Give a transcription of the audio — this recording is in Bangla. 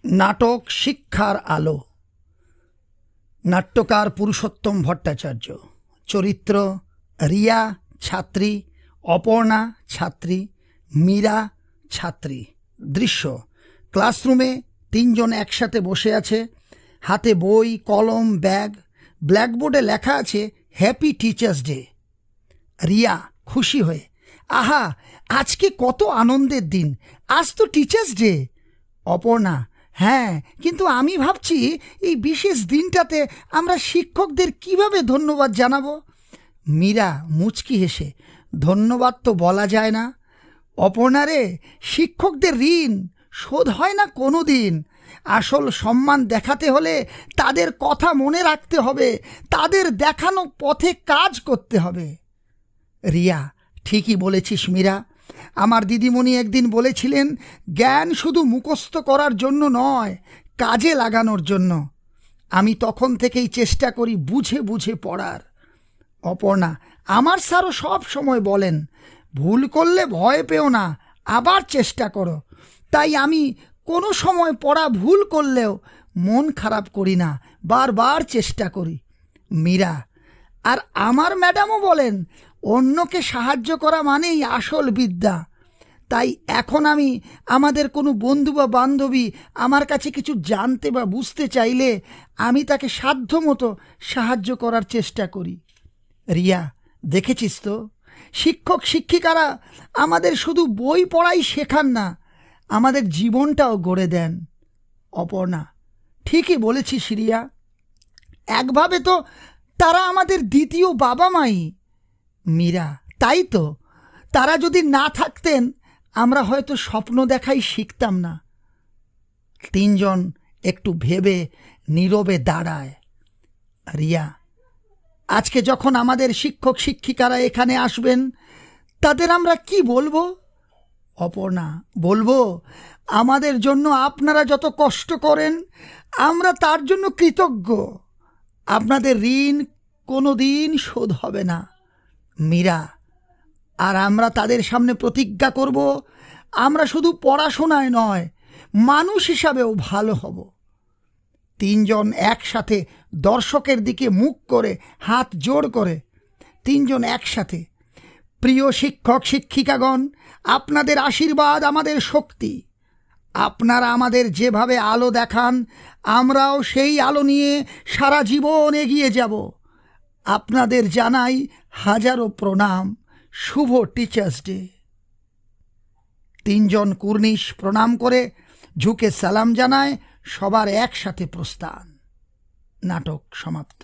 नाटक शिक्षार आलो। नाट्यकार पुरुषोत्तम भट्टाचार्य। चरित्र रिया छात्री, अपर्णा छात्री, मीरा छात्री। दृश्य क्लासरूमे तीनजन एकसाथे बसे आछे, हाथे बई कलम बैग। ब्लैकबोर्डे लेखा आछे हैप्पी टीचार्स डे। रिया खुशी हये आहा आजके कत आनंदेर दिन, आज तो टीचार्स डे। अपर्णा हाँ किन्तु आमी भाबछि এই বিশেষ দিনটাতে আমরা শিক্ষকদের কিভাবে ধন্যবাদ জানাবো। মীরা মুচকি হেসে ধন্যবাদ তো বলা যায় না। অপর্ণা রে, শিক্ষকদের ঋণ শোধ হয় না কোনো দিন। আসল সম্মান দেখাতে হলে তাদের কথা মনে রাখতে হবে, তাদের দেখানো পথে কাজ করতে হবে। রিয়া ঠিকই বলেছিস মীরা। আমার দিদিমণি একদিন বলেছিলেন জ্ঞান শুধু মুখস্থ করার জন্য নয়, কাজে লাগানোর জন্য। আমি তখন থেকেই চেষ্টা করি বুঝে বুঝে পড়ার। অপর্ণা আমার স্যারও সব সময় বলেন ভুল করলে ভয় পেও না, আবার চেষ্টা করো। তাই আমি কোনো সময় পড়া ভুল করলেও মন খারাপ করি না, বারবার চেষ্টা করি। মীরা আর আমার ম্যাডামও বলেন অন্যকে সাহায্য করা মানেই আসল বিদ্যা। তাই এখন আমি আমাদের কোনো বন্ধু বা বান্ধবী আমার কাছে কিছু জানতে বা বুঝতে চাইলে আমি তাকে সাধ্যমতো সাহায্য করার চেষ্টা করি। রিয়া দেখেছিস তো, শিক্ষক শিক্ষিকারা আমাদের শুধু বই পড়াই শেখান না, আমাদের জীবনটাও গড়ে দেন। অপর্ণা ঠিকই বলেছিস রিয়া, একভাবে তো তারা আমাদের দ্বিতীয় বাবা মাই। মীরা তাই তো, তারা যদি না থাকতেন আমরা হয়তো স্বপ্ন দেখাই শিখতাম না। তিনজন একটু ভেবে নীরবে দাঁড়ায়। রিয়া আজকে যখন আমাদের শিক্ষক শিক্ষিকারা এখানে আসবেন তাদের আমরা কি বলবো? অপর্ণা বলবো আমাদের জন্য আপনারা যত কষ্ট করেন আমরা তার জন্য কৃতজ্ঞ। আপনাদের ঋণ কোনো দিন শোধ হবে না। মীরা আর আমরা তাদের সামনে প্রতিজ্ঞা করব আমরা শুধু পড়াশোনায় নয় মানুষ হিসাবেও ভালো হব। তিনজন একসাথে দর্শকের দিকে মুখ করে হাত জোড় করে তিনজন একসাথে, প্রিয় শিক্ষক শিক্ষিকাগণ, আপনাদের আশীর্বাদ আমাদের শক্তি। আপনারা আমাদের যেভাবে আলো দেখান আমরাও সেই আলো নিয়ে সারা জীবন এগিয়ে যাব। আপনাদের জানাই হাজারো প্রণাম। শুভ টিচার্স ডে। তিনজন কুর্নিশ প্রণাম করে ঝুঁকে সালাম জানায়, সবার একসাথে প্রস্থান। নাটক সমাপ্ত।